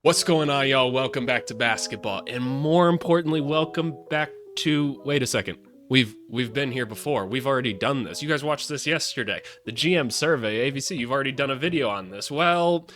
What's going on, y'all? Welcome back to basketball, and more importantly, welcome back to. Wait a second. We've been here before. We've already done this. You guys watched this yesterday. The GM survey, AVC. You've already done a video on this. Well,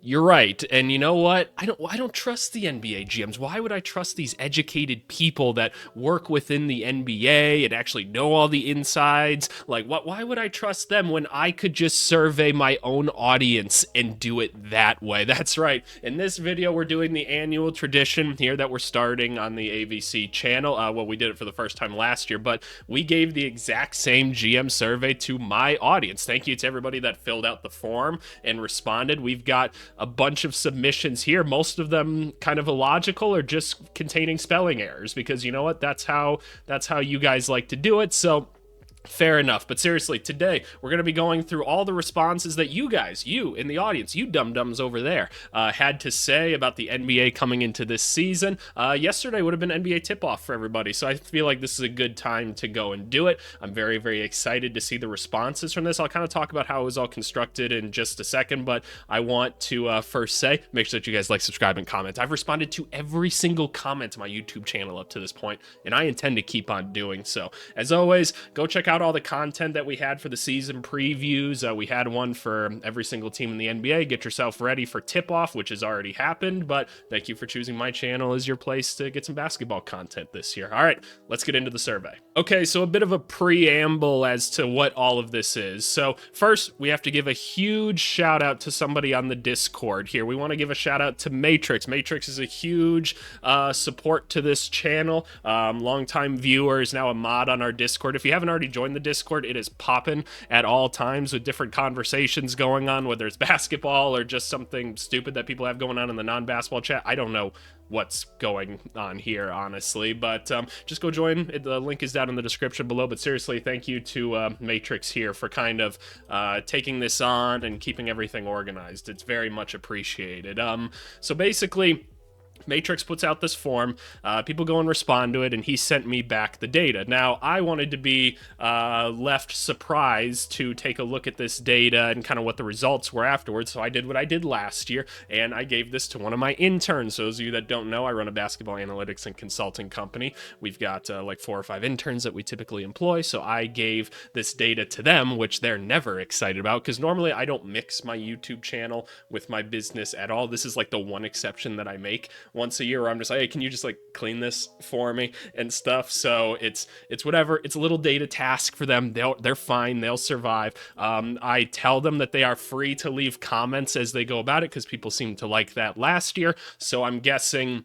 you're right. And you know what? I don't trust the NBA GMs. Why would I trust these educated people that work within the NBA and actually know all the insides? Like, why would I trust them when I could just survey my own audience and do it that way? That's right. In this video, we're doing the annual tradition here that we're starting on the AVC channel. Well, we did it for the first time last year, but we gave the exact same GM survey to my audience. Thank you to everybody that filled out the form and responded. We've got a bunch of submissions here, most of them kind of illogical or just containing spelling errors, because you know what, that's how you guys like to do it. So fair enough. But seriously, today we're going to be going through all the responses that you guys, you in the audience, you dum-dums over there, had to say about the NBA coming into this season. Yesterday would have been NBA tip-off for everybody, so I feel like this is a good time to go and do it. I'm very, very excited to see the responses from this. I'll kind of talk about how it was all constructed in just a second, but I want to first say, make sure that you guys like, subscribe, and comment. I've responded to every single comment to my YouTube channel up to this point, and I intend to keep on doing so. As always, go check out all the content that we had for the season previews. We had one for every single team in the NBA. Get yourself ready for tip-off, which has already happened, but thank you for choosing my channel as your place to get some basketball content this year. All right, let's get into the survey. Okay, so a bit of a preamble as to what all of this is. So first, we have to give a huge shout out to somebody on the Discord here. We want to give a shout out to Matrix. Matrix is a huge support to this channel. Longtime viewer, is now a mod on our Discord. If you haven't already joined the Discord, it is popping at all times with different conversations going on, whether it's basketball or just something stupid that people have going on in the non-basketball chat. I don't know what's going on here, honestly, but just go join. The link is down in the description below. But seriously, thank you to Matrix here for kind of taking this on and keeping everything organized. It's very much appreciated. So basically, Matrix puts out this form, people go and respond to it, and he sent me back the data. Now, I wanted to be left surprised to take a look at this data and kind of what the results were afterwards, so I did what I did last year, and I gave this to one of my interns. So those of you that don't know, I run a basketball analytics and consulting company. We've got like 4 or 5 interns that we typically employ, so I gave this data to them, which they're never excited about, because normally I don't mix my YouTube channel with my business at all. This is like the one exception that I make once a year where I'm just like, hey, can you just like clean this for me and stuff? So it's whatever. It's a little data task for them. They're fine. They'll survive. I tell them that they are free to leave comments as they go about it, because people seem to like that last year. So I'm guessing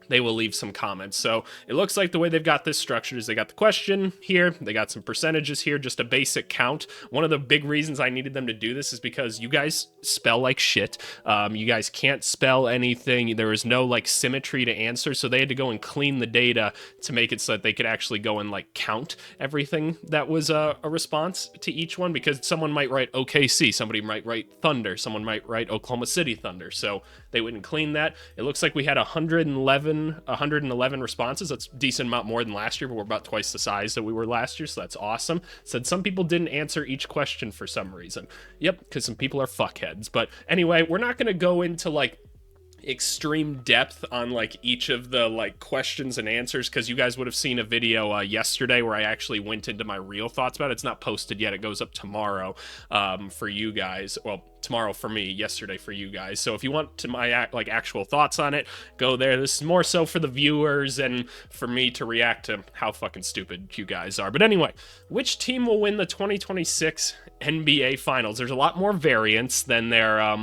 they will leave some comments. So it looks like the way they've got this structured is they got the question here, they got some percentages here, just a basic count. One of the big reasons I needed them to do this is because you guys spell like shit. You guys can't spell anything. There was no like symmetry to answer, so they had to go and clean the data to make it so that they could actually go and like count everything that was a response to each one, because someone might write OKC, somebody might write Thunder, someone might write Oklahoma City Thunder, so they wouldn't clean that. It looks like we had 111 responses. That's a decent amount more than last year, but we're about twice the size that we were last year, so that's awesome. Said some people didn't answer each question for some reason. Yep, because some people are fuckheads. But anyway, we're not going to go into like extreme depth on like each of the like questions and answers, because you guys would have seen a video yesterday where I actually went into my real thoughts about it. It's not posted yet. It goes up tomorrow for you guys. Well, tomorrow for me, yesterday for you guys. So if you want to my like actual thoughts on it, go there. This is more so for the viewers and for me to react to how fucking stupid you guys are. But anyway, which team will win the 2026 NBA Finals? There's a lot more variance than there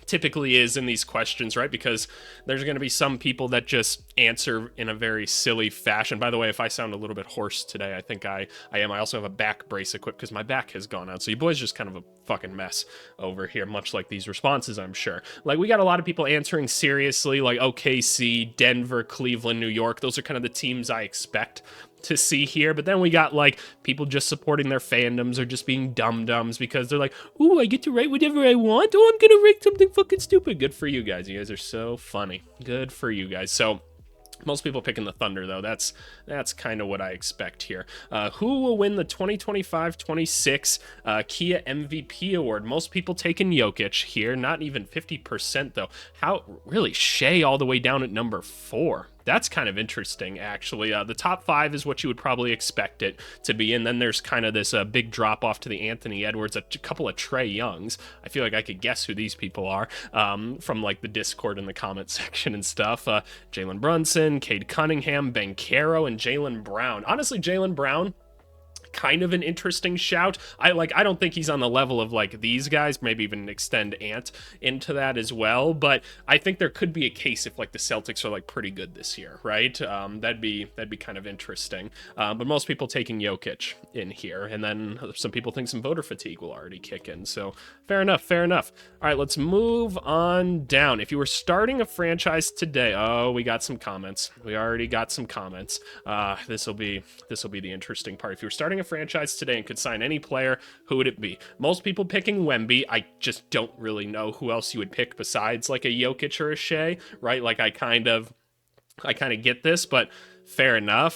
typically is in these questions, right? Because there's going to be some people that just answer in a very silly fashion. By the way, if I sound a little bit hoarse today, I think I am. I also have a back brace equipped because my back has gone out. So you boys just kind of a fucking mess over here, much like these responses, I'm sure. Like, we got a lot of people answering seriously, like OKC, Denver, Cleveland, New York. Those are kind of the teams I expect to see here. But then we got like people just supporting their fandoms or just being dum-dums because they're like, ooh, I get to write whatever I want. Oh, I'm gonna write something fucking stupid. Good for you guys. You guys are so funny. Good for you guys. So Most people picking the Thunder, though. That's kind of what I expect here. Who will win the 2025-26 Kia MVP award? Most people taking Jokic here. Not even 50%, though. How really Shea all the way down at number 4. That's kind of interesting, actually. The top 5 is what you would probably expect it to be, and then there's kind of this big drop off to the Anthony Edwards, a couple of Trae Youngs. I feel like I could guess who these people are from like the Discord and the comment section and stuff. Jalen Brunson, Cade Cunningham, Banchero, and Jaylen Brown. Honestly, Jaylen Brown, kind of an interesting shout. I don't think he's on the level of like these guys, maybe even extend Ant into that as well, but I think there could be a case if like the Celtics are like pretty good this year, right? That'd be kind of interesting. But most people taking Jokic in here, and then some people think some voter fatigue will already kick in. So fair enough. All right, let's move on down. If you were starting a franchise today, we got some comments. We already got some comments. This will be the interesting part. If you were starting a franchise today and could sign any player, who would it be? Most people picking Wemby. I just don't really know who else you would pick besides like a Jokic or a Shea, right? Like I kind of get this, but fair enough.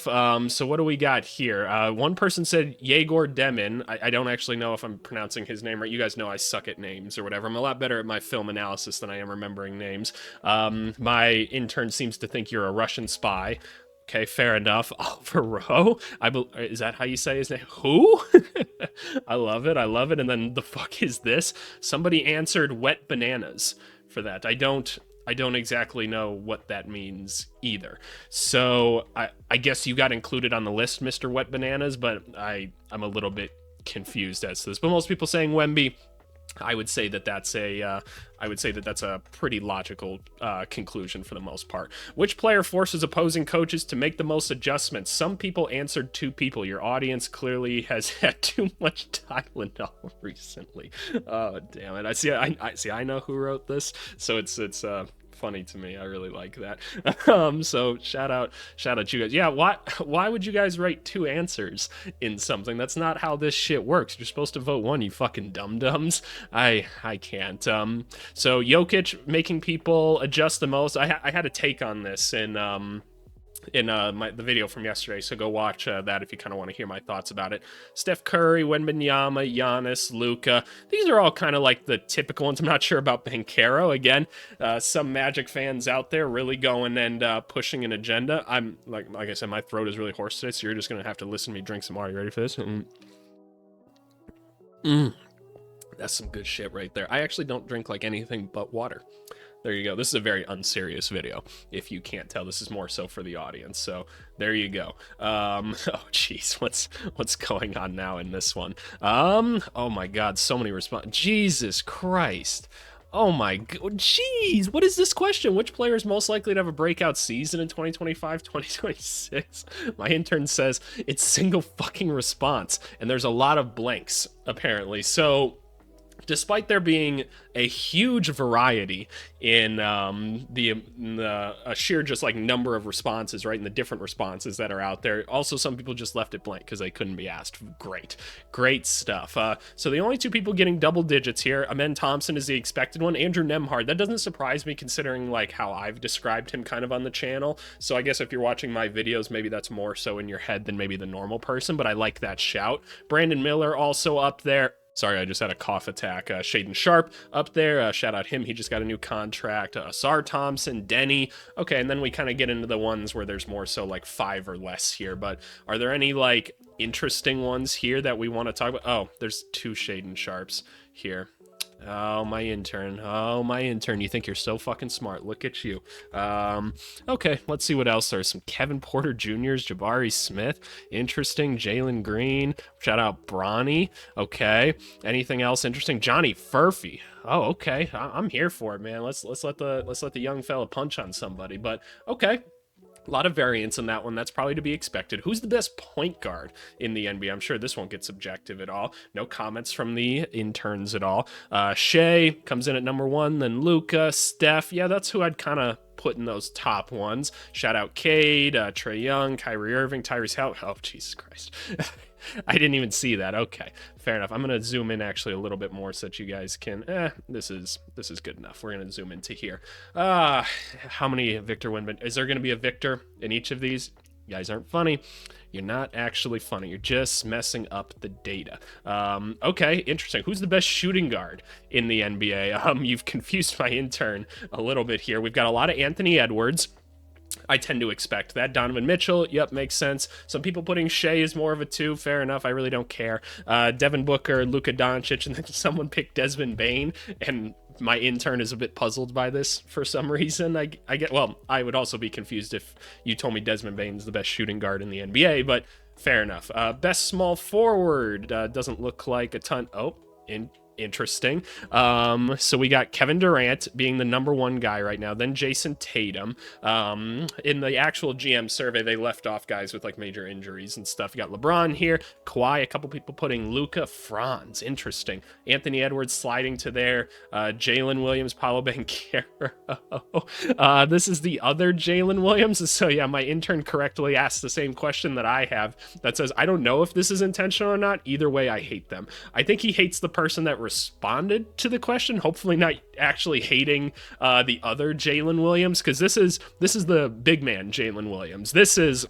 So what do we got here? One person said Yegor Demean. I don't actually know if I'm pronouncing his name right. You guys know I suck at names or whatever. I'm a lot better at my film analysis than I am remembering names. My intern seems to think you're a Russian spy. Okay, fair enough. Oliver Rowe? Is that how you say his name? Who? I love it. And then the fuck is this? Somebody answered wet bananas for that. I don't exactly know what that means either. So I guess you got included on the list, Mr. Wet Bananas, but I'm a little bit confused as to this. But most people saying Wemby. I would say that that's a pretty logical conclusion for the most part. Which player forces opposing coaches to make the most adjustments? Some people answered 2 people. Your audience clearly has had too much Tylenol recently. Oh damn it! I know who wrote this, so it's funny to me. I really like that. So shout out you guys. Yeah, why would you guys write 2 answers in something? That's not how this shit works. You're supposed to vote 1, you fucking dum-dums. I can't. So Jokic making people adjust the most. I had a take on this in the video from yesterday, so go watch that if you kind of want to hear my thoughts about it. Steph Curry, Wembanyama, Giannis, Luka. These are all kind of like the typical ones. I'm not sure about Banchero. Again, some Magic fans out there really going and pushing an agenda. I'm like I said, my throat is really hoarse today, so you're just gonna have to listen to me drink some water. You ready for this? That's some good shit right there. I actually don't drink like anything but water. There you go. This is a very unserious video. If you can't tell, this is more so for the audience. So there you go. Oh jeez, what's going on now in this one? Oh my God, so many responses. Jesus Christ. Oh my God, jeez, what is this question? Which player is most likely to have a breakout season in 2025, 2026? My intern says it's single fucking response, and there's a lot of blanks, apparently. So despite there being a huge variety in the sheer just like number of responses, right, and the different responses that are out there, also some people just left it blank because they couldn't be asked. Great stuff. So the only 2 people getting double digits here, Amen Thompson is the expected one. Andrew Nemhard, that doesn't surprise me considering like how I've described him kind of on the channel. So I guess if you're watching my videos, maybe that's more so in your head than maybe the normal person, but I like that shout. Brandon Miller also up there. Sorry, I just had a cough attack. Shaden Sharp up there. Shout out him. He just got a new contract. Asar Thompson, Denny. Okay, and then we kind of get into the ones where there's more so like 5 or less here. But are there any like interesting ones here that we want to talk about? Oh, there's 2 Shaden Sharps here. Oh, my intern. You think you're so fucking smart. Look at you. Okay, let's see what else. There's some Kevin Porter Jr.'s, Jabari Smith. Interesting. Jalen Green. Shout out Bronny. Okay. Anything else interesting? Johnny Furphy. Oh, okay. I'm here for it, man. Let's let the young fella punch on somebody. But okay. A lot of variance in that one. That's probably to be expected. Who's the best point guard in the NBA? I'm sure this won't get subjective at all. No comments from the interns at all. Shea comes in at number 1, then Luka, Steph. Yeah, that's who I'd kind of putting those top ones. Shout out Cade, Trey Young, Kyrie Irving, Tyrese Halliburton. Oh, Jesus Christ. I didn't even see that. Okay, fair enough. I'm gonna zoom in actually a little bit more so that you guys can. This is good enough. We're gonna zoom into here. How many Victor Wembanyama? Is there gonna be a Victor in each of these? You guys aren't funny. You're not actually funny. You're just messing up the data. Okay, interesting. Who's the best shooting guard in the NBA? You've confused my intern a little bit here. We've got a lot of Anthony Edwards. I tend to expect that. Donovan Mitchell, yep, makes sense. Some people putting Shea as more of a 2, fair enough. I really don't care. Devin Booker, Luka Doncic, and then someone picked Desmond Bane, and my intern is a bit puzzled by this for some reason. I would also be confused if you told me Desmond Bane is the best shooting guard in the NBA, but fair enough. Best small forward, doesn't look like a ton. Oh, interesting. So we got Kevin Durant being the number 1 guy right now, then Jason Tatum. In the actual GM survey, they left off guys with like major injuries and stuff. You got LeBron here, Kawhi, a couple people putting Luka, Franz, interesting. Anthony Edwards sliding to there, Jalen Williams, Paolo Banchero. This is the other Jalen Williams. So yeah, my intern correctly asked the same question that I have that says, I don't know if this is intentional or not. Either way, I hate them. I think he hates the person that responded to the question, hopefully not actually hating the other Jalen Williams, because this is the big man Jalen Williams. This is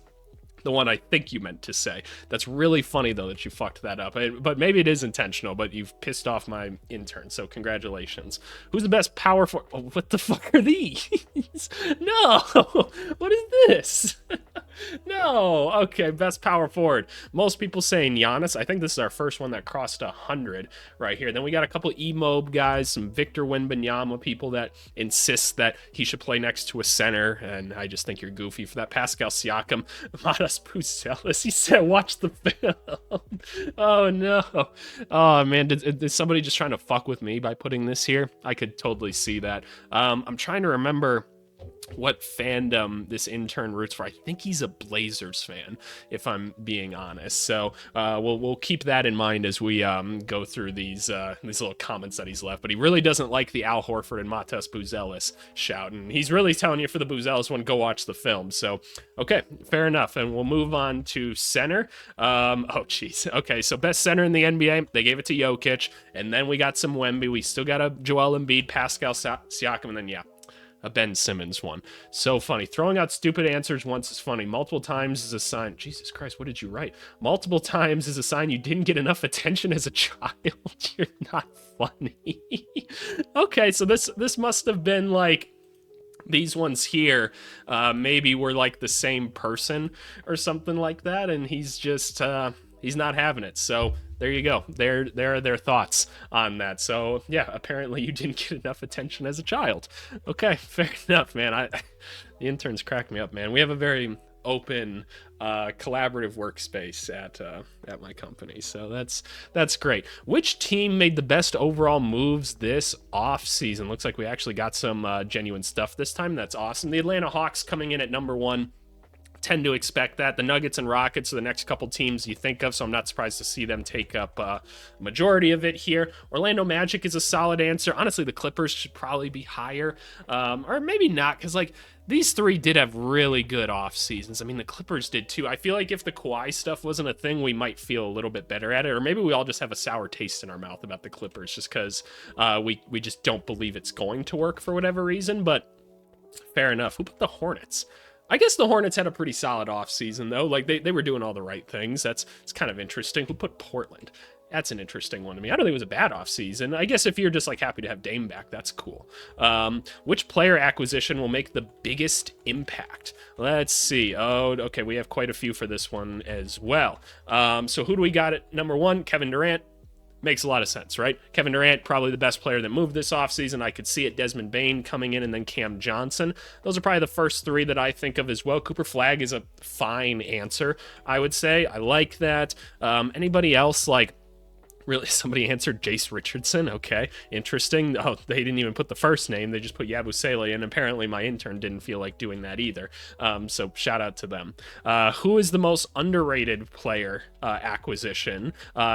the one I think you meant to say. That's really funny though that you fucked that up, but maybe it is intentional, but you've pissed off my intern, so congratulations. Who's the best power forward? Oh, what the fuck are these? No, what is this? No. Okay, best power forward. Most people saying Giannis. I think this is our first one that crossed 100 right here. Then we got a couple E-Mob guys, some Victor Wembanyama people that insist that he should play next to a center, and I just think you're goofy for that. Pascal Siakam, Matas Puzelis. He said, watch the film. Oh, no. Oh, man, is somebody just trying to fuck with me by putting this here? I could totally see that. I'm trying to remember what fandom this intern roots for. I think he's a Blazers fan, if I'm being honest. So we'll keep that in mind as we go through these little comments that he's left. But he really doesn't like the Al Horford and Matas Buzelis shout, and he's really telling you for the Buzelis one, go watch the film. So okay, fair enough, and we'll move on to center. Oh geez, okay, so best center in the NBA, they gave it to Jokic, and then we got some Wemby. We still got a Joel Embiid, Pascal Siakam, and then yeah, a Ben Simmons one. So funny. Throwing out stupid answers once is funny. Multiple times is a sign. Jesus Christ, what did you write? Multiple times is a sign you didn't get enough attention as a child. You're not funny. Okay, so this must have been like, these ones here maybe were like the same person or something like that, and he's just he's not having it. So there you go. There are their thoughts on that. So yeah, apparently you didn't get enough attention as a child. Okay, fair enough, man. The interns crack me up, man. We have a very open, collaborative workspace at my company, so that's great. Which team made the best overall moves this off season? Looks like we actually got some genuine stuff this time. That's awesome. The Atlanta Hawks coming in at number 1. Tend to expect that. The Nuggets and Rockets are the next couple teams you think of, so I'm not surprised to see them take up a majority of it here. Orlando Magic is a solid answer. Honestly, the Clippers should probably be higher, or maybe not, because like these three did have really good off seasons. I mean, the Clippers did too. I feel like if the Kawhi stuff wasn't a thing, we might feel a little bit better at it, or maybe we all just have a sour taste in our mouth about the Clippers just because we just don't believe it's going to work for whatever reason. But fair enough. Who put the Hornets? I guess the Hornets had a pretty solid offseason, though. Like, they were doing all the right things. It's kind of interesting. Who put Portland? That's an interesting one to me. I don't think it was a bad offseason. I guess if you're just, like, happy to have Dame back, that's cool. Which player acquisition will make the biggest impact? Let's see. Oh, okay, we have quite a few for this one as well. So who do we got at number 1? Kevin Durant. Makes a lot of sense, right? Kevin Durant, probably the best player that moved this offseason. I could see it. Desmond Bane coming in, and then Cam Johnson. Those are probably the first 3 that I think of as well. Cooper Flagg is a fine answer, I would say. I like that. Anybody else, like, Really, somebody answered Jace Richardson. Okay, interesting. Oh, they didn't even put the first name. They just put Yabusele, and apparently my intern didn't feel like doing that either. So shout out to them. Who is the most underrated player acquisition?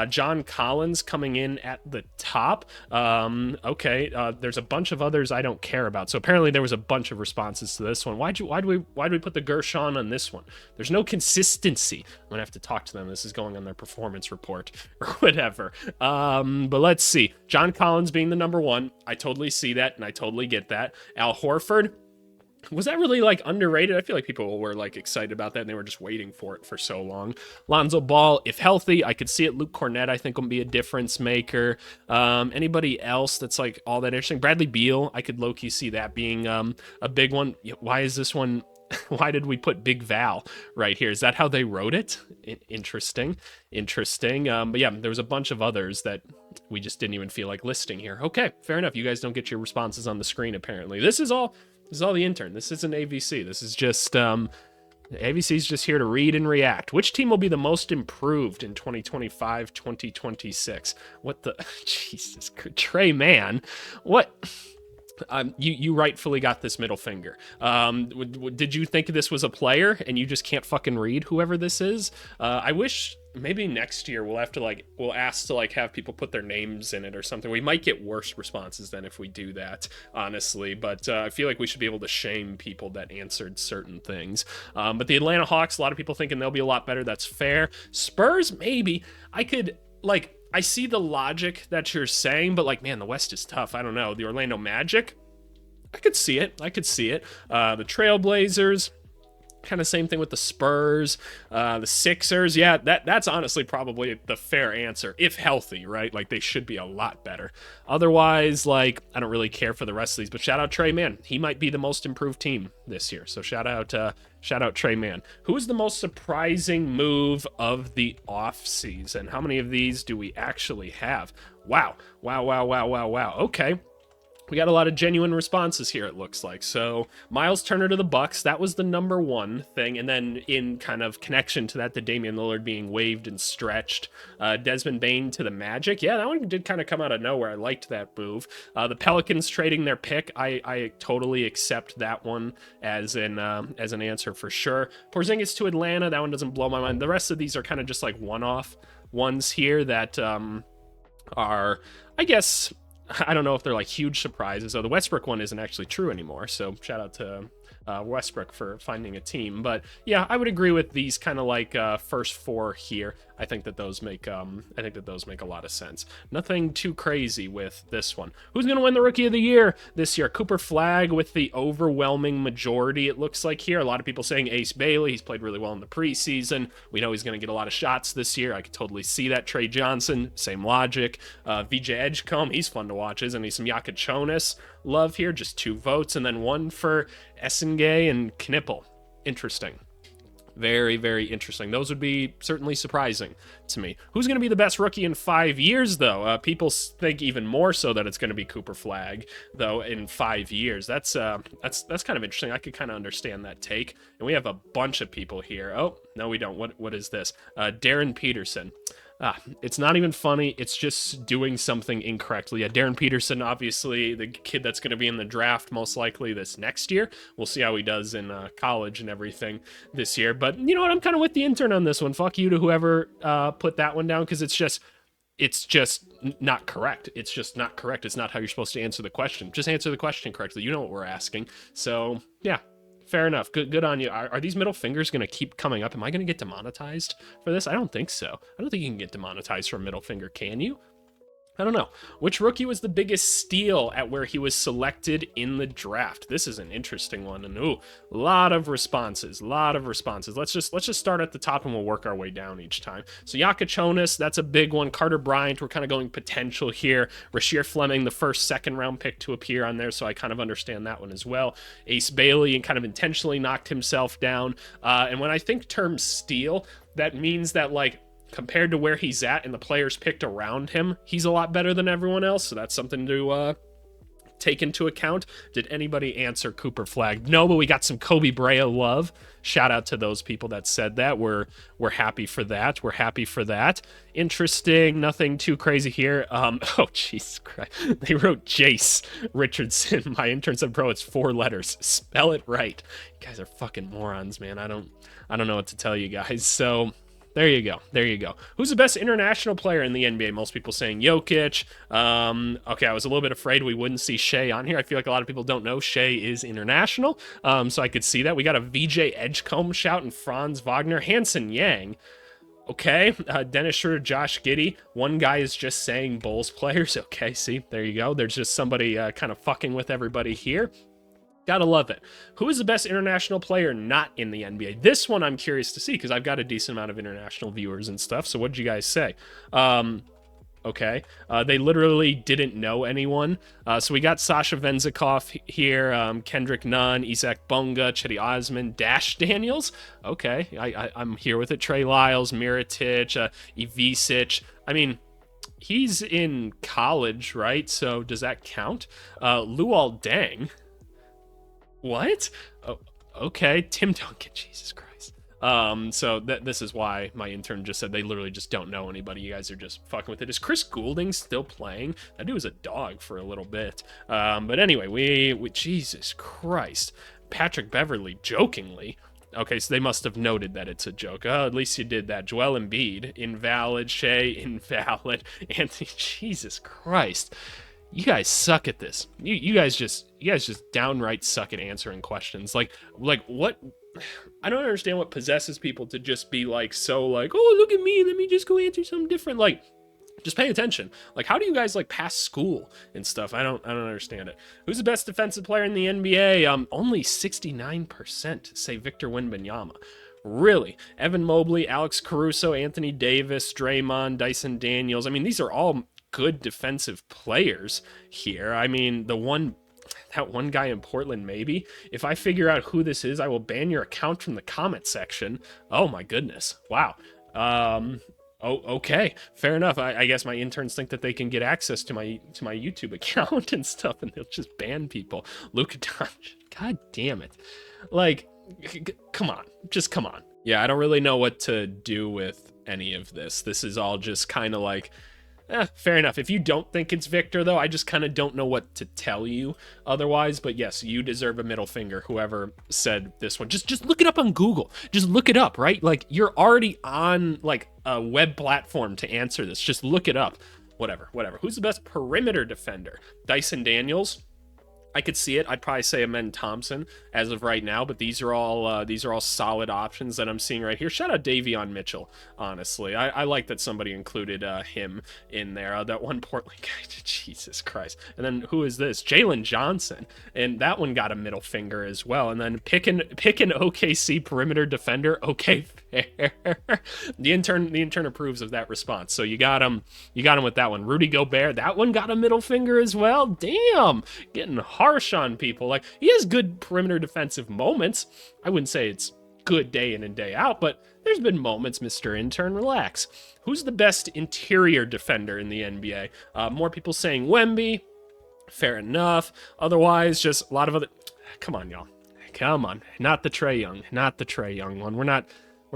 John Collins coming in at the top. Okay, there's a bunch of others I don't care about. So apparently there was a bunch of responses to this one. Why do we put the Gershon on this one? There's no consistency. I'm gonna have to talk to them. This is going on their performance report or whatever. But let's see. John Collins being the number one. I totally see that, and I totally get that. Al Horford. Was that really like underrated? I feel like people were like excited about that and they were just waiting for it for so long. Lonzo Ball, if healthy, I could see it. Luke Cornett, I think, will be a difference maker. Anybody else that's like all that interesting? Bradley Beal, I could low-key see that being a big one. Why is this one? Why did we put Big Val right here? Is that how they wrote it? Interesting. But yeah, there was a bunch of others that we just didn't even feel like listing here. Okay, fair enough. You guys don't get your responses on the screen, apparently. This is all the intern. This isn't AVC. This is just AVC's just here to read and react. Which team will be the most improved in 2025, 2026? What the Jesus, Trey Mann. What? You rightfully got this middle finger. Did you think this was a player and you just can't fucking read whoever this is? I wish maybe next year we'll ask to have people put their names in it or something. We might get worse responses than if we do that, honestly. But I feel like we should be able to shame people that answered certain things. But the Atlanta Hawks, a lot of people thinking they'll be a lot better. That's fair. Spurs, maybe. I see the logic that you're saying, but man, the West is tough. I don't know. The Orlando Magic, I could see it. The Trailblazers, kind of same thing with the Spurs. The Sixers, yeah, that's honestly probably the fair answer. If healthy, right? They should be a lot better. Otherwise, I don't really care for the rest of these, but shout out Trey Mann. He might be the most improved team this year. So shout out Trey Mann. Who is the most surprising move of the offseason? How many of these do we actually have? Wow. Okay. We got a lot of genuine responses here, it looks like. So Miles Turner to the Bucks, that was the number one thing. And then in kind of connection to that, the Damian Lillard being waived and stretched. Desmond Bane to the Magic. Yeah, that one did kind of come out of nowhere. I liked that move. The Pelicans trading their pick. I totally accept that one as an answer for sure. Porzingis to Atlanta, that one doesn't blow my mind. The rest of these are kind of just one-off ones here that are, I guess, I don't know if they're huge surprises. The Westbrook one isn't actually true anymore. So shout out to Westbrook for finding a team. But yeah, I would agree with these kind of first four here. I think that those make a lot of sense. Nothing too crazy with this one. Who's going to win the Rookie of the Year this year? Cooper Flagg with the overwhelming majority, it looks like here. A lot of people saying Ace Bailey. He's played really well in the preseason. We know he's going to get a lot of shots this year. I could totally see that. Trey Johnson, same logic. VJ Edgecombe, he's fun to watch, isn't he? Some Yakachonis love here, just 2 votes. And then 1 for Essengay and Knipple. Interesting. Very, very interesting. Those would be certainly surprising to me. Who's going to be the best rookie in 5 years, though? People think even more so that it's going to be Cooper Flagg, though, in 5 years. That's kind of interesting. I could kind of understand that take. And we have a bunch of people here. Oh, no, we don't. What is this? Darren Peterson. It's not even funny. It's just doing something incorrectly. Darren Peterson, obviously the kid that's going to be in the draft most likely this next year. We'll see how he does in college and everything this year. But you know what? I'm kind of with the intern on this one. Fuck you to whoever put that one down, because it's just not correct. It's just not correct. It's not how you're supposed to answer the question. Just answer the question correctly. You know what we're asking. So yeah. Fair enough. Good on you. Are these middle fingers going to keep coming up? Am I going to get demonetized for this? I don't think so. I don't think you can get demonetized for a middle finger, can you? I don't know. Which rookie was the biggest steal at where he was selected in the draft? This is an interesting one, and a lot of responses. Let's just start at the top and we'll work our way down each time. So Yakachonis, that's a big one. Carter Bryant, we're kind of going potential here. Rasheer Fleming, the first second-round pick to appear on there, so I kind of understand that one as well. Ace Bailey, and kind of intentionally knocked himself down. And when I think term steal, that means that compared to where he's at and the players picked around him, he's a lot better than everyone else. So that's something to take into account? Did anybody answer Cooper Flag? No, but we got some Kobe Bryant love. Shout out to those people that said that. We're happy for that. We're happy for that. Interesting. Nothing too crazy here. Oh, Jesus Christ. They wrote Jace Richardson. My intern said, bro, it's 4 letters. Spell it right. You guys are fucking morons, man. I don't know what to tell you guys. So there you go. There you go. Who's the best international player in the NBA? Most people saying Jokic. Okay, I was a little bit afraid we wouldn't see Shea on here. I feel like a lot of people don't know Shea is international. So I could see that. We got a VJ Edgecombe shout and Franz Wagner. Hanson Yang. Okay, Dennis Schroeder, Josh Giddey. One guy is just saying Bulls players. Okay, see, there you go. There's just somebody kind of fucking with everybody here. Gotta love it. Who is the best international player not in the NBA? This one I'm curious to see because I've got a decent amount of international viewers and stuff. So what did you guys say? Okay. They literally didn't know anyone. So we got Sasha Venzikov here, Kendrick Nunn, Isaac Bonga, Chetty Osman, Dash Daniels. Okay, I'm here with it. Trey Lyles, Mirotic, Ivisic. I mean, he's in college, right? So does that count? Luol Deng. What? Oh, okay. Tim Duncan. Jesus Christ. So this is why my intern just said they literally just don't know anybody. You guys are just fucking with it. Is Chris Goulding still playing? That dude was a dog for a little bit. But anyway, we Jesus Christ. Patrick Beverly, jokingly. Okay, so they must have noted that it's a joke. Oh, at least you did that. Joel Embiid, invalid. Shea, invalid. Anthony, Jesus Christ. You guys suck at this. You guys just downright suck at answering questions. Like what? I don't understand what possesses people to just be like so like, oh, look at me, let me just go answer something different. Like, just pay attention. Like, how do you guys like pass school and stuff? I don't understand it. Who's the best defensive player in the NBA? Only 69% say Victor Wembanyama. Really? Evan Mobley, Alex Caruso, Anthony Davis, Draymond, Dyson Daniels. I mean, these are all good defensive players here. I mean, that one guy in Portland, maybe. If I figure out who this is, I will ban your account from the comment section. Oh my goodness. Wow. Oh, okay. Fair enough. I guess my interns think that they can get access to my YouTube account and stuff, and they'll just ban people. Luka Doncic. God damn it. Like, come on. Just come on. Yeah, I don't really know what to do with any of this. This is all just kind of like, fair enough. If you don't think it's Victor, though, I just kind of don't know what to tell you otherwise. But yes, you deserve a middle finger, whoever said this one. Just look it up on Google. Just look it up, right? Like, you're already on, like, a web platform to answer this. Just look it up. Whatever. Who's the best perimeter defender? Dyson Daniels? I could see it. I'd probably say Amen Thompson as of right now, but these are all solid options that I'm seeing right here. Shout out Davion Mitchell, honestly. I like that somebody included him in there. That one Portland guy, Jesus Christ. And then who is this? Jalen Johnson, and that one got a middle finger as well. And then pick an OKC perimeter defender. Okay, fair. The intern approves of that response. So you got him with that one. Rudy Gobert, that one got a middle finger as well. Damn, getting harsh on people. Like, he has good perimeter defensive moments. I wouldn't say it's good day in and day out, but there's been moments. Mr. Intern, relax. Who's the best interior defender in the NBA? More people saying Wemby. Fair enough. Otherwise, just a lot of other. Come on, y'all. Come on. Not the Trae Young one. We're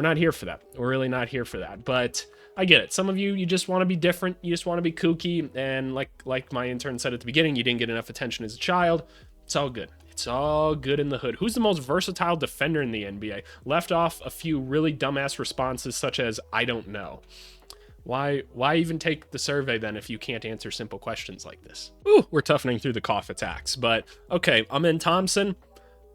not here for that. We're really not here for that. But I get it. Some of you just want to be different. You just want to be kooky. And like my intern said at the beginning, you didn't get enough attention as a child. It's all good. It's all good in the hood. Who's the most versatile defender in the NBA? Left off a few really dumbass responses such as, I don't know. Why even take the survey then if you can't answer simple questions like this? Ooh, we're toughening through the cough attacks. But okay, Amen Thompson.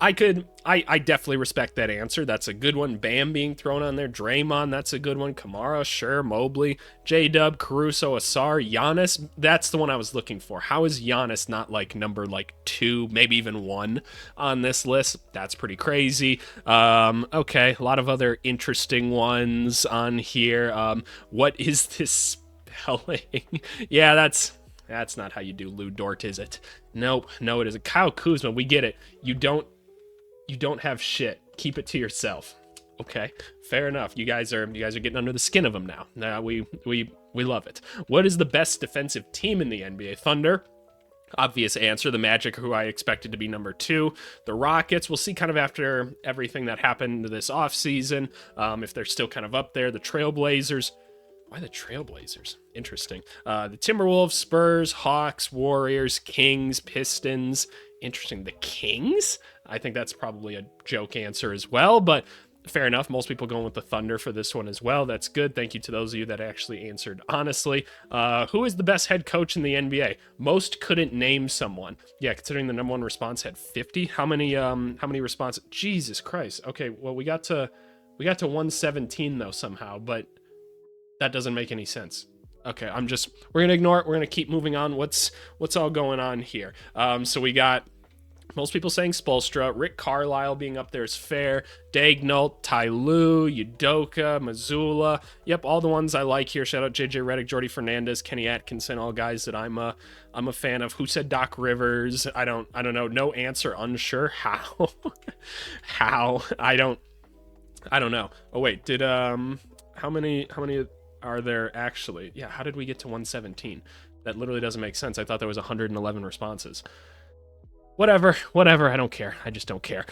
I definitely respect that answer. That's a good one. Bam being thrown on there. Draymond, that's a good one. Kamara, sure. Mobley, J-Dub, Caruso, Asar, Giannis. That's the one I was looking for. How is Giannis not like number 2, maybe even 1 on this list? That's pretty crazy. Okay, a lot of other interesting ones on here. What is this spelling? Yeah, that's not how you do Lou Dort, is it? Nope, no, it isn't. Kyle Kuzma, we get it. You don't have shit. Keep it to yourself. Okay, fair enough. You guys are getting under the skin of them now. Now we love it. What is the best defensive team in the NBA? Thunder. Obvious answer. The Magic, who I expected to be number 2. The Rockets, we'll see kind of after everything that happened this offseason, if they're still kind of up there. The Trailblazers. Why the Trailblazers? Interesting. The Timberwolves, Spurs, Hawks, Warriors, Kings, Pistons. Interesting. The Kings? I think that's probably a joke answer as well, but fair enough. Most people going with the Thunder for this one as well. That's good. Thank you to those of you that actually answered honestly. Who is the best head coach in the NBA? Most couldn't name someone. Yeah, considering the number 1 response had 50. How many responses? Jesus Christ. Okay, well we got to 117 though somehow, but that doesn't make any sense. Okay, we're gonna ignore it. We're gonna keep moving on. What's all going on here? So we got most people saying Spoelstra, Rick Carlisle being up there is fair, Daignault, Ty Lue, Udoka, Mazzulla. Yep, all the ones I like here. Shout out JJ Redick, Jordy Fernandez, Kenny Atkinson, all guys that I'm a fan of. Who said Doc Rivers? I don't know. No answer, unsure. How? How? I don't know. Oh wait, did how many are there actually? Yeah, how did we get to 117? That literally doesn't make sense. I thought there was 111 responses. Whatever, I don't care. I just don't care.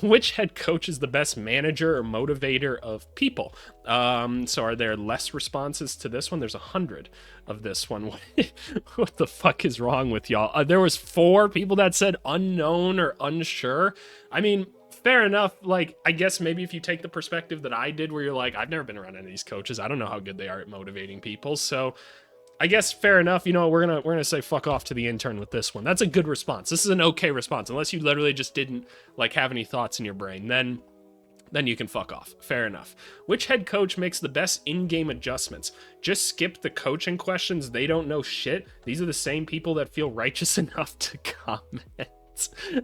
Which head coach is the best manager or motivator of people? So are there less responses to this one? There's 100 of this one. What the fuck is wrong with y'all? There was 4 people that said unknown or unsure. I mean, fair enough. Like, I guess maybe if you take the perspective that I did, where you're like, I've never been around any of these coaches. I don't know how good they are at motivating people. So I guess fair enough. You know, we're gonna say fuck off to the intern with this one. That's a good response. This is an okay response, unless you literally just didn't like have any thoughts in your brain. Then you can fuck off. Fair enough. Which head coach makes the best in-game adjustments? Just skip the coaching questions. They don't know shit. These are the same people that feel righteous enough to comment.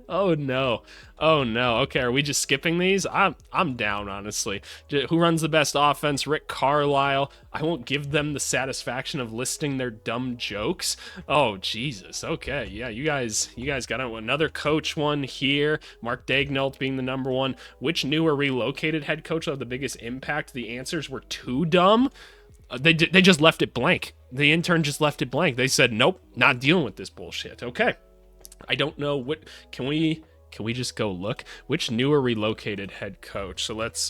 Oh no. Okay, are we just skipping these? I'm down, honestly. Who runs the best offense? Rick Carlisle. I won't give them the satisfaction of listing their dumb jokes. Oh Jesus. Okay, yeah, you guys got another coach one here. Mark Daignault being the number 1. Which new or relocated head coach will have the biggest impact? The answers were too dumb. They just left it blank. The intern just left it blank. They said, nope, not dealing with this bullshit. Okay. I don't know what can we just go look which new or relocated head coach. So let's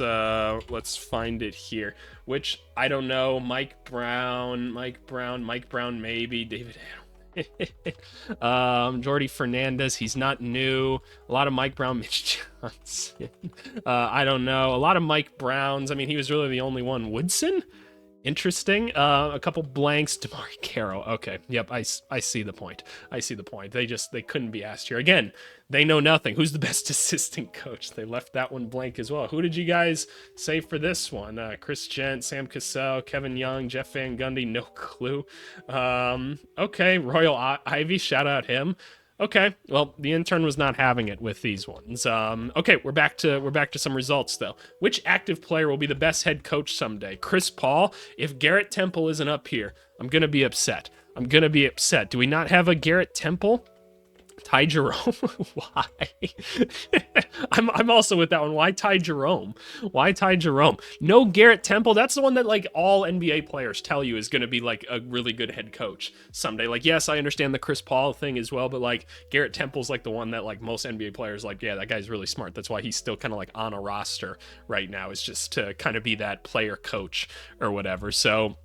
find it here. Which I don't know. Mike Brown maybe. David Jordy Fernandez, he's not new. A lot of Mike Brown. Mitch Johnson. I don't know. A lot of Mike Browns. I mean, he was really the only one. Woodson? Interesting. A couple blanks. Damari Carroll. Okay. Yep. I see the point. They couldn't be asked here. Again, they know nothing. Who's the best assistant coach? They left that one blank as well. Who did you guys say for this one? Chris Gent, Sam Cassell, Kevin Young, Jeff Van Gundy. No clue. Okay. Royal Ivy. Shout out him. Okay, well, the intern was not having it with these ones. Okay, we're back to some results though. Which active player will be the best head coach someday? Chris Paul. If Garrett Temple isn't up here, I'm gonna be upset. Do we not have a Garrett Temple? Ty Jerome? Why? I'm also with that one. Why Ty Jerome? No Garrett Temple. That's the one that like all NBA players tell you is going to be like a really good head coach someday. Like, yes, I understand the Chris Paul thing as well, but like Garrett Temple's like the one that like most NBA players like, yeah, that guy's really smart. That's why he's still kind of like on a roster right now, is just to kind of be that player coach or whatever. So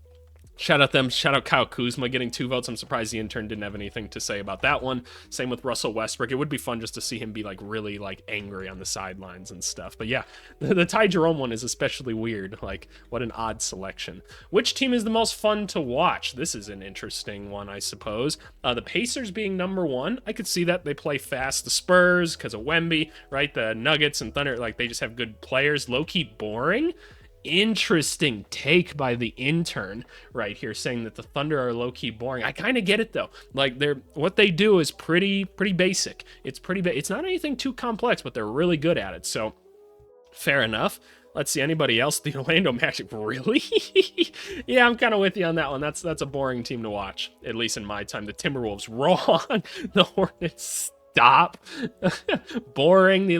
shout out them. Shout out Kyle Kuzma getting 2 votes. I'm surprised the intern didn't have anything to say about that one. Same with Russell Westbrook. It would be fun just to see him be like really like angry on the sidelines and stuff. But yeah, the Ty Jerome one is especially weird. Like, what an odd selection. Which team is the most fun to watch? This is an interesting one, I suppose. The Pacers being number 1. I could see that. They play fast. The Spurs, because of Wemby, right? The Nuggets and Thunder, like they just have good players. Low-key boring. Interesting take by the intern right here, saying that the Thunder are low-key boring. I kind of get it though. Like what they do is pretty basic. It's it's not anything too complex, but they're really good at it. So fair enough. Let's see, anybody else? The Orlando Magic, really? Yeah, I'm kind of with you on that one. That's a boring team to watch, at least in my time. The Timberwolves, wrong. The Hornets, stop. Boring. We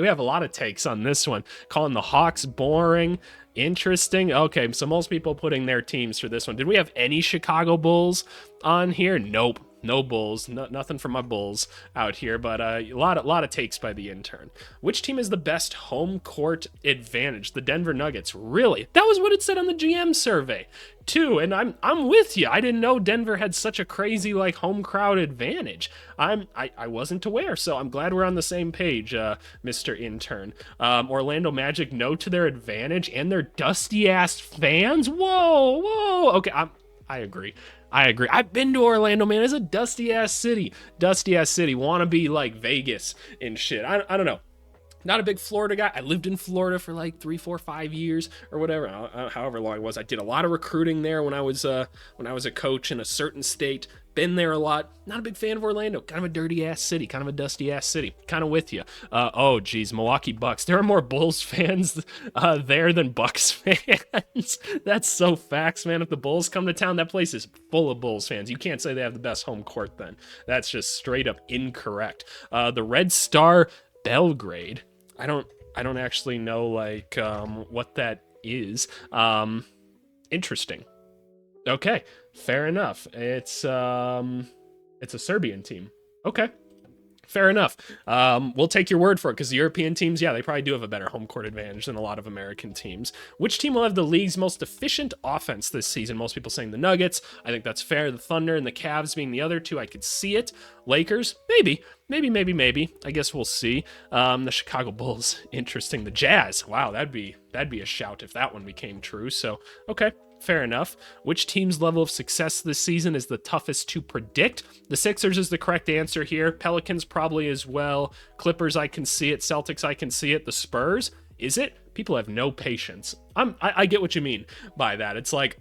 have a lot of takes on this one. Calling the Hawks boring. Interesting. Okay, so most people putting their teams for this one. Did we have any Chicago Bulls on here? Nope. No Bulls, nothing from my Bulls out here, but a lot of takes by the intern. Which team has the best home court advantage? The Denver Nuggets. Really? That was what it said on the GM survey, too. And I'm with you. I didn't know Denver had such a crazy like home crowd advantage. I wasn't aware, so I'm glad we're on the same page, Mr. Intern. Orlando Magic, no to their advantage and their dusty ass fans. Whoa. Okay, I agree. I've been to Orlando, man. It's a dusty ass city. Wanna be like Vegas and shit. I don't know. Not a big Florida guy. I lived in Florida for like 3, 4, 5 years or whatever, however long it was. I did a lot of recruiting there when I was a coach in a certain state. Been there a lot. Not a big fan of Orlando. Kind of a dirty ass city. Kind of a dusty ass city. Kind of with you. Oh geez, Milwaukee Bucks. There are more Bulls fans there than Bucks fans. That's so facts, man. If the Bulls come to town, that place is full of Bulls fans. You can't say they have the best home court then. That's just straight up incorrect. The Red Star Belgrade. I don't actually know like what that is. Interesting. Okay, fair enough. It's a Serbian team. Okay, fair enough. We'll take your word for it because the European teams, yeah, they probably do have a better home court advantage than a lot of American teams. Which team will have the league's most efficient offense this season? Most people saying the Nuggets. I think that's fair. The Thunder and the Cavs being the other two, I could see it. Lakers, maybe. I guess we'll see. The Chicago Bulls, interesting. The Jazz, wow, that'd be a shout if that one became true. So, okay. Fair enough. Which team's level of success this season is the toughest to predict? The Sixers is the correct answer here. Pelicans probably as well. Clippers, I can see it. Celtics, I can see it. The Spurs, is it? People have no patience. I get what you mean by that. It's like,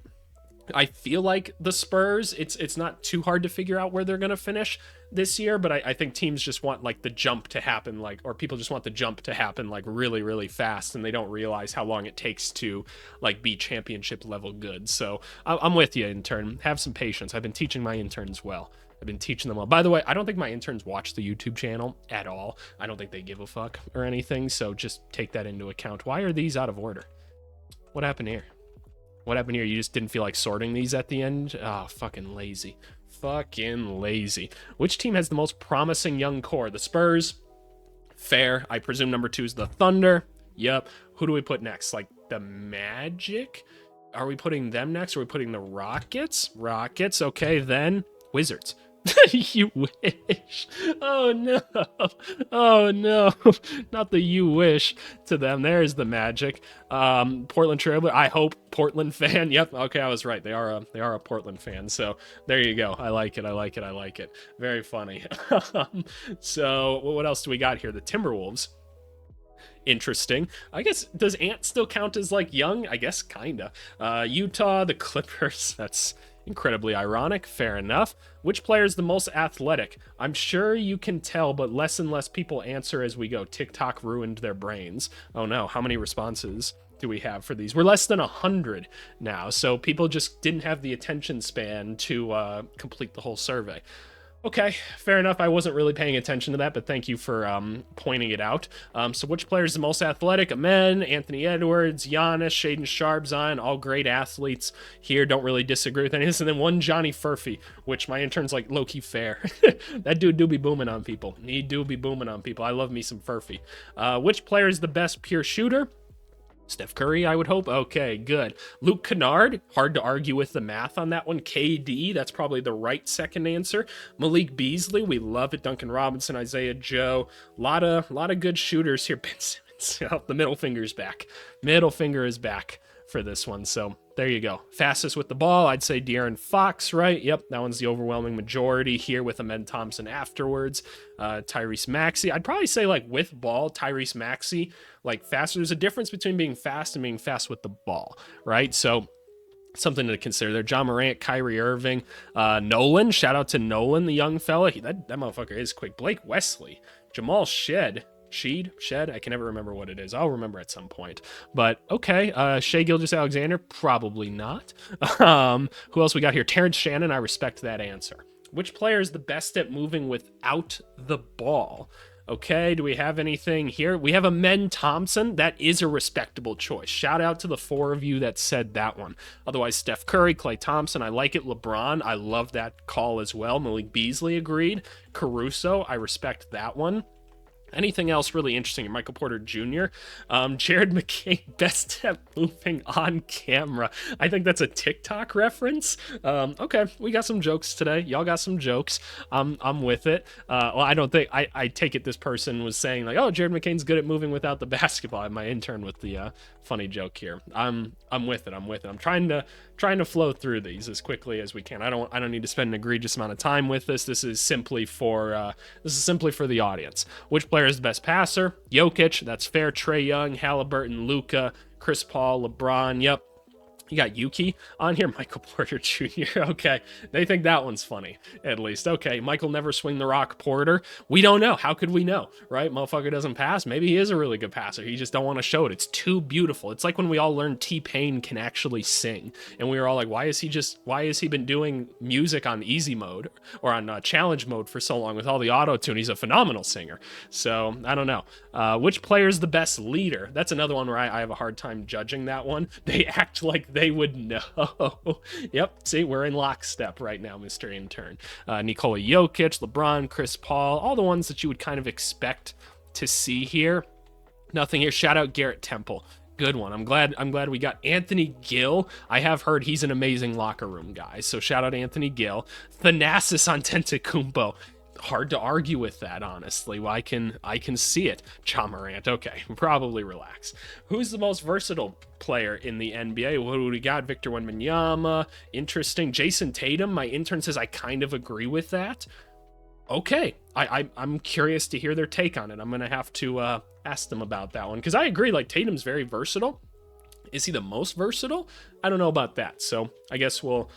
I feel like the Spurs, it's not too hard to figure out where they're going to finish this year, but I think teams just want like the jump to happen, like, or people just want the jump to happen like really, really fast, and they don't realize how long it takes to like be championship level good. So I'm with you, intern. Have some patience. I've been teaching my interns well. By the way, I don't think my interns watch the YouTube channel at all. I don't think they give a fuck or anything, so just take that into account. Why are these out of order? What happened here? You just didn't feel like sorting these at the end? Oh, fucking lazy. Which team has the most promising young core? The Spurs. Fair. I presume number 2 is the Thunder. Yep. Who do we put next? Like the Magic? Are we putting them next? Or are we putting the Rockets? Okay, then Wizards. You wish. Oh no. Not the you wish to them. There's the Magic. Portland Trailblazer. I hope Portland fan. Yep. Okay, I was right. They are a Portland fan. So there you go. I like it. Very funny. So what else do we got here? The Timberwolves. Interesting. I guess, does Ant still count as like young? I guess kinda. Utah, the Clippers. That's incredibly ironic. Fair enough. Which player is the most athletic? I'm sure you can tell, but less and less people answer as we go. TikTok ruined their brains. Oh no, how many responses do we have for these? We're less than 100 now, so people just didn't have the attention span to complete the whole survey. Okay, fair enough. I wasn't really paying attention to that, but thank you for pointing it out. So which player is the most athletic? Amen, Anthony Edwards, Giannis, Shaden Sharp, Zion, all great athletes here. Don't really disagree with any of this. And then one Johnny Furphy, which my intern's like low-key fair. That dude do be booming on people. He do be booming on people. I love me some Furphy. Which player is the best pure shooter? Steph Curry, I would hope. Okay, good. Luke Kennard, hard to argue with the math on that one. KD, that's probably the right second answer. Malik Beasley, we love it. Duncan Robinson, Isaiah Joe, lot of good shooters here. Ben Simmons, oh, the middle finger's back. Middle finger is back for this one, so there you go. Fastest with the ball, I'd say De'Aaron Fox, right? Yep, that one's the overwhelming majority here with Ahmed Thompson afterwards. Tyrese Maxey, I'd probably say like with ball, Tyrese Maxey, like faster. There's a difference between being fast and being fast with the ball, right? So something to consider there. John Morant, Kyrie Irving, Nolan, shout out to Nolan, the young fella. That motherfucker is quick. Blake Wesley, Jamal Shed, I can never remember what it is. I'll remember at some point. But okay, Shea Gilgeous-Alexander, probably not. Who else we got here? Terrence Shannon, I respect that answer. Which player is the best at moving without the ball? Okay, do we have anything here? We have a Men Thompson. That is a respectable choice. Shout out to the 4 of you that said that one. Otherwise, Steph Curry, Klay Thompson, I like it. LeBron, I love that call as well. Malik Beasley agreed. Caruso, I respect that one. Anything else really interesting? Michael Porter Jr. Jared McCain, best at moving on camera. I think that's a TikTok reference. Okay, we got some jokes today. Y'all got some jokes. I'm with it. Well, I don't think I take it this person was saying like, oh, Jared McCain's good at moving without the basketball. I'm my intern with the funny joke here. I'm with it. I'm trying to flow through these as quickly as we can. I don't need to spend an egregious amount of time with this. This is simply for the audience. Which player is the best passer? Jokic, that's fair. Trae Young, Halliburton, Luka, Chris Paul, LeBron. Yep. You got Yuki on here, Michael Porter Jr. Okay, they think that one's funny, at least. Okay, Michael Never Swing the Rock Porter. We don't know. How could we know, right? Motherfucker doesn't pass. Maybe he is a really good passer. He just don't want to show it. It's too beautiful. It's like when we all learned T-Pain can actually sing, and we were all like, why has he been doing music on easy mode or on challenge mode for so long with all the auto-tune? He's a phenomenal singer. So, I don't know. Which player is the best leader? That's another one where I have a hard time judging that one. They act like they would know. Yep, see, we're in lockstep right now, Mr. Intern. Nikola Jokic, LeBron, Chris Paul, all the ones that you would kind of expect to see here. Nothing here. Shout out Garrett Temple. Good one. I'm glad we got Anthony Gill. I have heard he's an amazing locker room guy, so shout out Anthony Gill. Thanasis Antetokounmpo. Hard to argue with that, honestly. Well, I can see it. Ja Morant. Okay, probably relax. Who's the most versatile player in the NBA? What do we got? Victor Wembanyama. Interesting. Jason Tatum. My intern says I kind of agree with that. Okay, I'm curious to hear their take on it. I'm gonna have to ask them about that one because I agree. Like Tatum's very versatile. Is he the most versatile? I don't know about that. So I guess we'll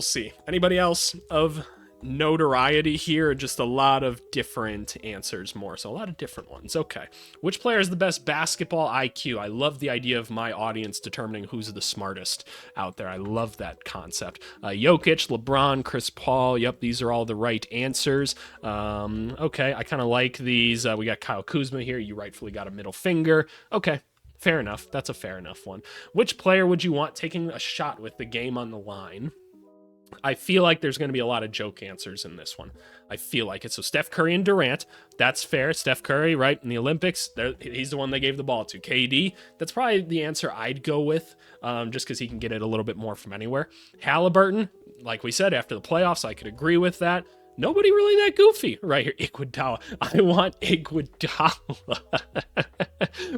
see. Anybody else of notoriety here? Just a lot of different answers more, so a lot of different ones. Okay, which player is the best basketball IQ? I love the idea of my audience determining who's the smartest out there. I love that concept. Jokic, LeBron, Chris Paul. Yep, these are all the right answers. Okay, I kind of like these. We got Kyle Kuzma here. You rightfully got a middle finger. Okay, fair enough. That's a fair enough one. Which player would you want taking a shot with the game on the line? I feel like there's going to be a lot of joke answers in this one. I feel like it. So Steph Curry and Durant, that's fair. Steph Curry, right, in the Olympics, he's the one they gave the ball to. KD, that's probably the answer I'd go with, just because he can get it a little bit more from anywhere. Halliburton, like we said, after the playoffs, I could agree with that. Nobody really that goofy right here. Iguodala. I want Iguodala.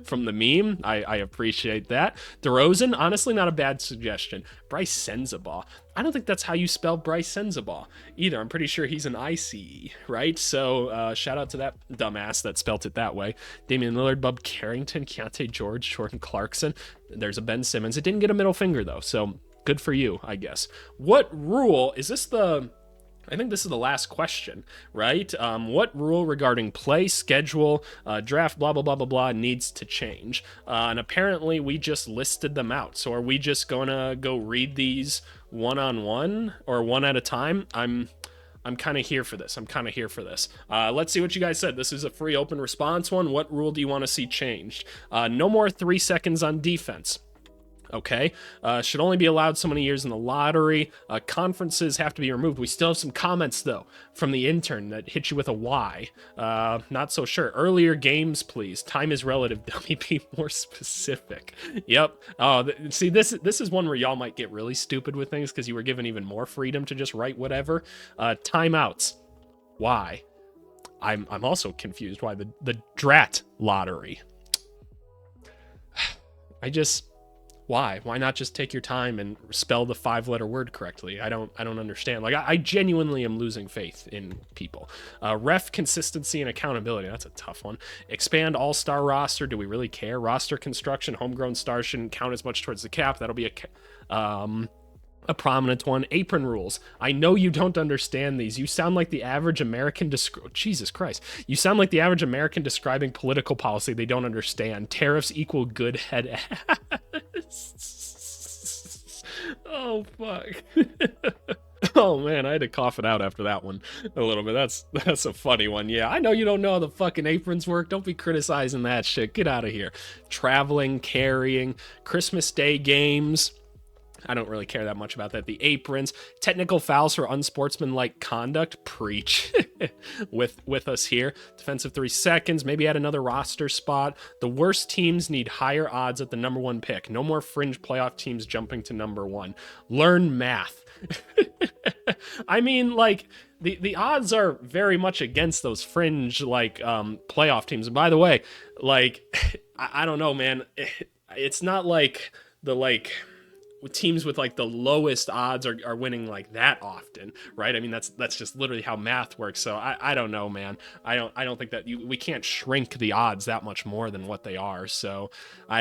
From the meme. I appreciate that. DeRozan, honestly, not a bad suggestion. Bryce Sensabaugh. I don't think that's how you spell Bryce Sensabaugh either. I'm pretty sure he's an ICE, right? So shout out to that dumbass that spelt it that way. Damian Lillard, Bub Carrington, Keontae George, Jordan Clarkson. There's a Ben Simmons. It didn't get a middle finger, though, so good for you, I guess. What rule, is this I think this is the last question, right? What rule regarding play, schedule, draft, blah, blah, blah, blah, blah, needs to change? And apparently we just listed them out. So are we just going to go read these one-on-one or one at a time? I'm kind of here for this. Let's see what you guys said. This is a free open response one. What rule do you want to see changed? No more 3 seconds on defense. Okay, should only be allowed so many years in the lottery. Conferences have to be removed. We still have some comments, though, from the intern that hit you with a Y. Not so sure. Earlier games, please. Time is relative. Dummy, be more specific. Yep. See, this is one where y'all might get really stupid with things because you were given even more freedom to just write whatever. Timeouts. Why? I'm also confused why the drat lottery. Why? Why not just take your time and spell the 5-letter word correctly? I don't understand. Like, I genuinely am losing faith in people. Ref consistency and accountability. That's a tough one. Expand all-star roster. Do we really care? Roster construction. Homegrown stars shouldn't count as much towards the cap. That'll be a prominent one. Apron rules. I know you don't understand these. You sound like the average American Jesus Christ. You sound like the average American describing political policy they don't understand. Tariffs equal good head ass. Oh, fuck. Oh man, I had to cough it out after that one a little bit. That's a funny one. Yeah, I know you don't know how the fucking aprons work. Don't be criticizing that shit. Get out of here. Traveling, carrying, Christmas Day games. I don't really care that much about that. The aprons, technical fouls for unsportsmanlike conduct. Preach with us here. Defensive 3 seconds. Maybe add another roster spot. The worst teams need higher odds at the number 1 pick. No more fringe playoff teams jumping to number 1. Learn math. I mean, like, the odds are very much against those fringe playoff teams. And by the way, like, I don't know, man. It's not like the teams with like the lowest odds are winning like that often, right? I mean, that's just literally how math works. So I don't know, man. I don't think that we can't shrink the odds that much more than what they are. So I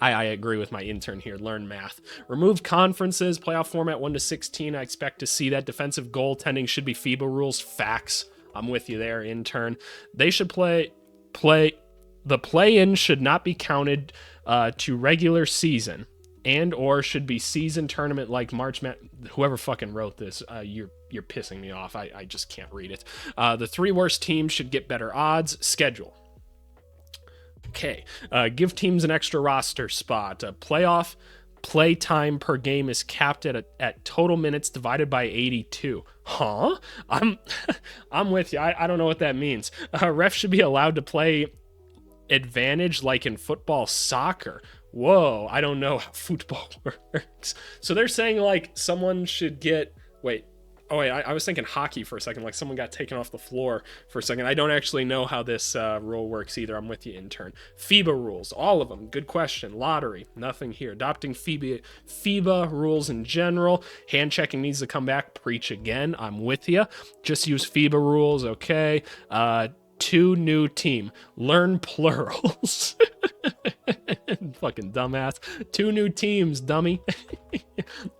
agree with my intern here. Learn math. Remove conferences. Playoff format 1 to 16. I expect to see that. Defensive goaltending should be FIBA rules. Facts. I'm with you there, intern. They should play. The play-in should not be counted to regular season, and or should be season tournament like March Madness. Whoever fucking wrote this, you're pissing me off. I just can't read it. The 3 worst teams should get better odds. Schedule. Okay. Give teams an extra roster spot. Playoff play time per game is capped at total minutes divided by 82. Huh? I'm with you. I don't know what that means. Refs should be allowed to play advantage like in football, soccer. Whoa, I don't know how football works. So they're saying like someone should get, I was thinking hockey for a second, like someone got taken off the floor for a second. I don't actually know how this rule works either. I'm with you, intern. FIBA rules, all of them. Good question. Lottery, nothing here. Adopting FIBA rules in general. Hand checking needs to come back. Preach again. I'm with you. Just use FIBA rules, okay. 2 new team. Learn plurals. Fucking dumbass. 2 new teams, dummy.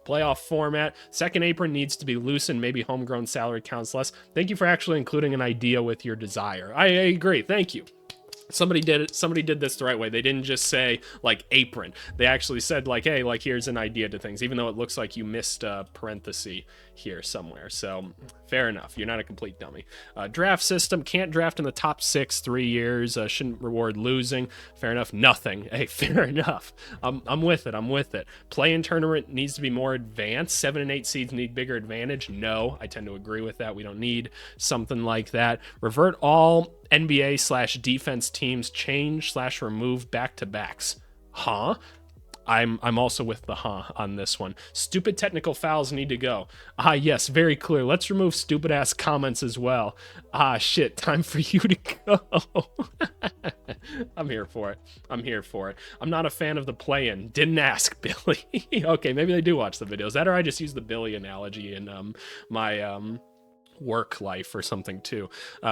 Playoff format. Second apron needs to be loosened. Maybe homegrown salary counts less. Thank you for actually including an idea with your desire. I agree. Thank you. Somebody did it. Somebody did this the right way. They didn't just say like apron. They actually said like, hey, like here's an idea to things, even though it looks like you missed a parenthesis here somewhere. So fair enough. You're not a complete dummy. Draft system. Can't draft in the top 6 3 years. Shouldn't reward losing. Fair enough. Nothing. Hey, fair enough. I'm with it. I'm with it. Play-in tournament needs to be more advanced. 7 and 8 seeds need bigger advantage. No, I tend to agree with that. We don't need something like that. Revert all NBA/defense teams change/remove back-to-backs. Huh? I'm also with the on this one. Stupid technical fouls need to go. Yes, very clear. Let's remove stupid ass comments as well. Shit, time for you to go. I'm here for it. I'm not a fan of the play-in. Didn't ask, Billy. Okay, maybe they do watch the videos. That or I just use the Billy analogy in my work life or something too.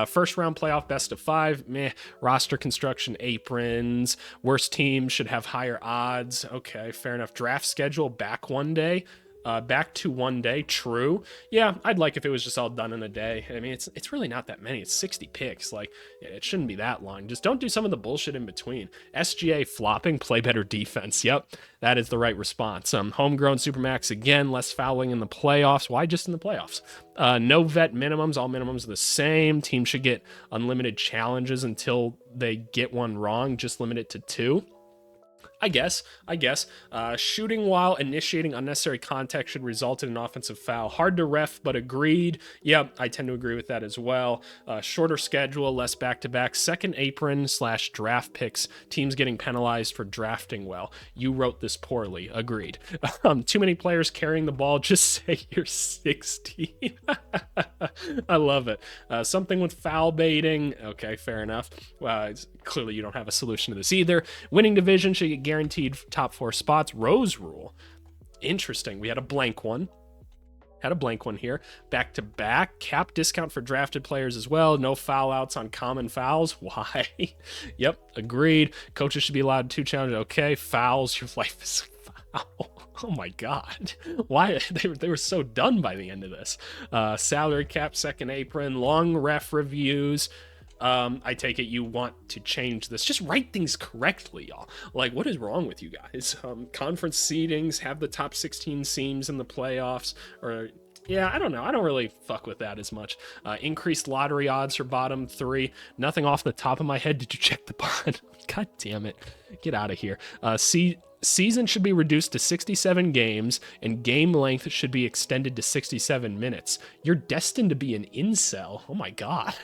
First round playoff best of 5, meh. Roster construction, aprons. Worst teams should have higher odds. Okay, fair enough. Draft schedule back to 1 day. True. Yeah, I'd like if it was just all done in a day. I mean, it's really not that many. It's 60 picks. Like, it shouldn't be that long. Just don't do some of the bullshit in between. SGA flopping, play better defense. Yep, that is the right response. Homegrown Supermax again, less fouling in the playoffs. Why just in the playoffs? No vet minimums. All minimums are the same. Teams should get unlimited challenges until they get one wrong. Just limit it to 2. I guess. Shooting while initiating unnecessary contact should result in an offensive foul. Hard to ref, but agreed. Yep, I tend to agree with that as well. Shorter schedule, less back-to-back. Second apron/draft picks. Teams getting penalized for drafting well. You wrote this poorly. Agreed. Too many players carrying the ball. Just say you're 60. I love it. Something with foul baiting. Okay, fair enough. Clearly you don't have a solution to this either. Winning division should get guaranteed top 4 spots. Rose rule. Interesting. We had a blank one. Here. Back to back. Cap discount for drafted players as well. No foul outs on common fouls. Why? Yep. Agreed. Coaches should be allowed 2 challenges. Okay. Fouls. Your life is a foul. Oh my God. Why? They were so done by the end of this. Salary cap, second apron, long ref reviews. I take it you want to change this. Just write things correctly, y'all. Like, what is wrong with you guys? Conference seedings, have the top 16 teams in the playoffs, or Yeah, I don't know. I don't really fuck with that as much. Increased lottery odds for bottom 3. Nothing off the top of my head. Did you check the bottom? God damn it. Get out of here. Season should be reduced to 67 games, and game length should be extended to 67 minutes. You're destined to be an incel. Oh my god.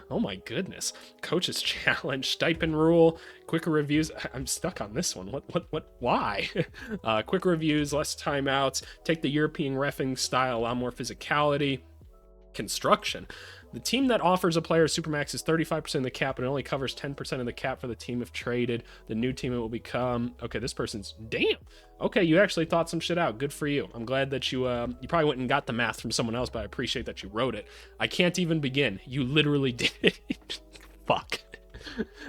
Oh my goodness. Coach's challenge, stipend rule, quicker reviews. I'm stuck on this one. Why? Quicker reviews, less timeouts, take the European reffing style, allow more physicality. Construction. The team that offers a player Supermax is 35% of the cap, and it only covers 10% of the cap for the team if traded. The new team it will become. Okay, this person's damn. Okay, you actually thought some shit out. Good for you. I'm glad that you probably went and got the math from someone else, but I appreciate that you wrote it. I can't even begin. You literally did it. Fuck.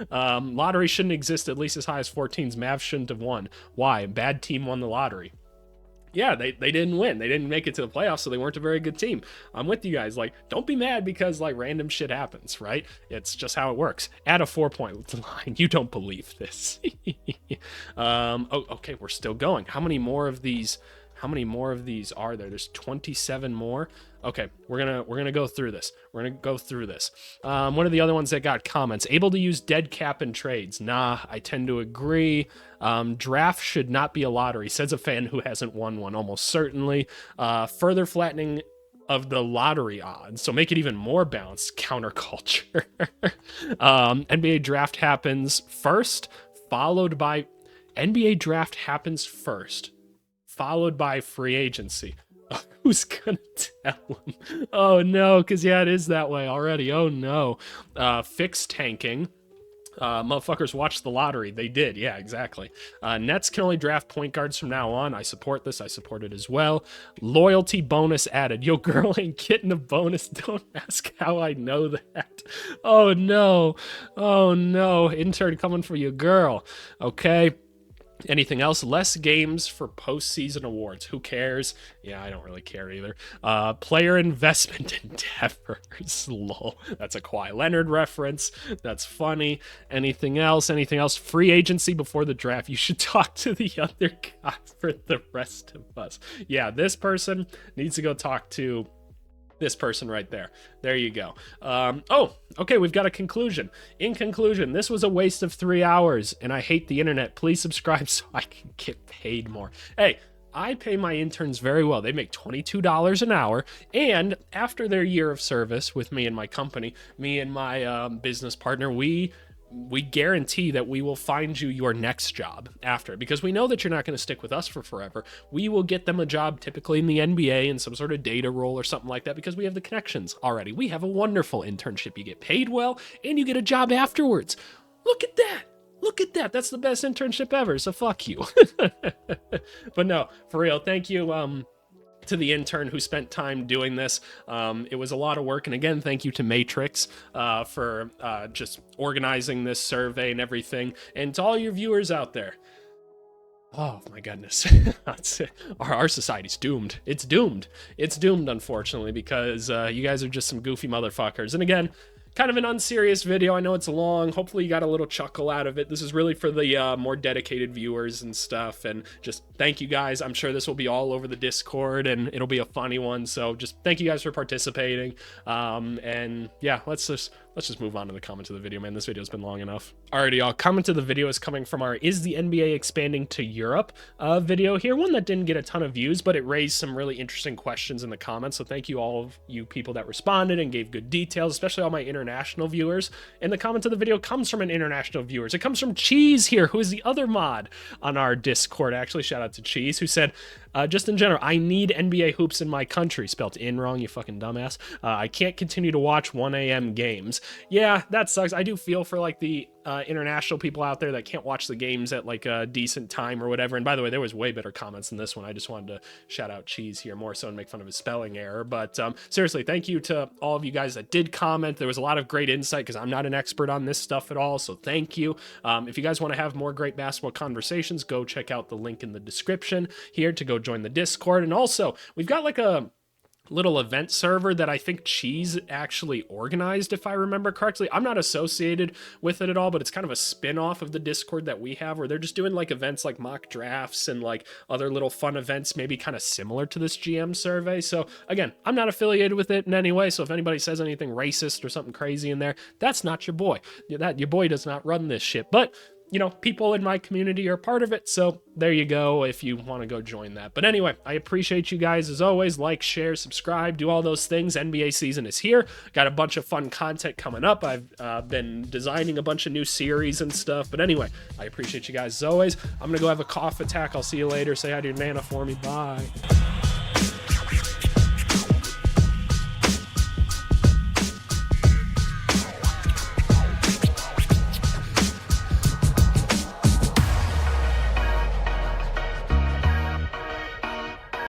Lottery shouldn't exist at least as high as 14s. Mavs shouldn't have won. Why? Bad team won the lottery. Yeah, they didn't win. They didn't make it to the playoffs, so they weren't a very good team. I'm with you guys. Like, don't be mad because, like, random shit happens, right? It's just how it works. Add a 4-point line. You don't believe this. Okay, we're still going. How many more of these are there? There's 27 more. Okay, we're gonna go through this. One of the other ones that got comments: able to use dead cap in trades. Nah, I tend to agree. Draft should not be a lottery, says a fan who hasn't won one. Almost certainly. Further flattening of the lottery odds, so make it even more balanced. Counterculture. NBA draft happens first, followed by free agency. Who's gonna tell him? Oh no, because yeah, it is that way already. Oh no. Fix tanking. Motherfuckers watched the lottery. They did. Yeah, exactly. Nets can only draft point guards from now on. I support this. I support it as well. Loyalty bonus added. Yo, girl ain't getting a bonus. Don't ask how I know that. Oh no. Oh no. Intern coming for you, girl. Okay. Anything else? Less games for postseason awards. Who cares? Yeah, I don't really care either. Player investment endeavors. Lol. That's a Kawhi Leonard reference. That's funny. Anything else? Free agency before the draft. You should talk to the other guy for the rest of us. Yeah, this person needs to go talk to this person right there. There you go. Okay, we've got a conclusion. In conclusion, this was a waste of 3 hours, and I hate the internet. Please subscribe so I can get paid more. Hey, I pay my interns very well. They make $22 an hour, and after their year of service with me and my company, me and my business partner, we guarantee that we will find you your next job after, because we know that you're not going to stick with us for forever. We will get them a job typically in the NBA in some sort of data role or something like that, because we have the connections already. We have a wonderful internship. You get paid well and you get a job afterwards. Look at that. Look at that. That's the best internship ever. So fuck you. But no, for real. Thank you. To the intern who spent time doing this. It was a lot of work. And again, thank you to Matrix for just organizing this survey and everything. And to all your viewers out there. Oh my goodness. Our society's doomed. It's doomed. It's doomed, unfortunately, because you guys are just some goofy motherfuckers. And again, kind of an unserious video. I know it's long. Hopefully you got a little chuckle out of it. This is really for the more dedicated viewers and stuff. And just thank you guys. I'm sure this will be all over the Discord and it'll be a funny one. So just thank you guys for participating. And yeah, let's just move on to the comment of the video, man. This video's been long enough. Alrighty, y'all. Comment of the video is coming from our Is the NBA Expanding to Europe video here. One that didn't get a ton of views, but it raised some really interesting questions in the comments. So thank you all of you people that responded and gave good details, especially all my international viewers. And the comment of the video comes from an international viewers. It comes from Cheese here, who is the other mod on our Discord. Actually, shout out to Cheese, who said, just in general, I need NBA hoops in my country. Spelt in wrong, you fucking dumbass. I can't continue to watch 1 a.m. games. Yeah, that sucks. I do feel for like the international people out there that can't watch the games at like a decent time or whatever. And by the way, there was way better comments than this one. I just wanted to shout out Cheese here more so and make fun of his spelling error. But seriously, thank you to all of you guys that did comment. There was a lot of great insight because I'm not an expert on this stuff at all. So thank you. If you guys want to have more great basketball conversations, go check out the link in the description here to go join the Discord. And also, we've got like a little event server that I think Cheese actually organized, if I remember correctly. I'm not associated with it at all, but it's kind of a spin-off of the Discord that we have, where they're just doing like events like mock drafts and like other little fun events, maybe kind of similar to this GM survey. So again, I'm not affiliated with it in any way, so if anybody says anything racist or something crazy in there, that's not your boy. Your boy does not run this shit. But you know, people in my community are part of it, so there you go if you want to go join that. But anyway, I appreciate you guys as always. Like, share, subscribe, do all those things. NBA season is here. Got a bunch of fun content coming up. I've been designing a bunch of new series and stuff. But anyway, I appreciate you guys as always. I'm going to go have a cough attack. I'll see you later. Say hi to your Nana for me. Bye.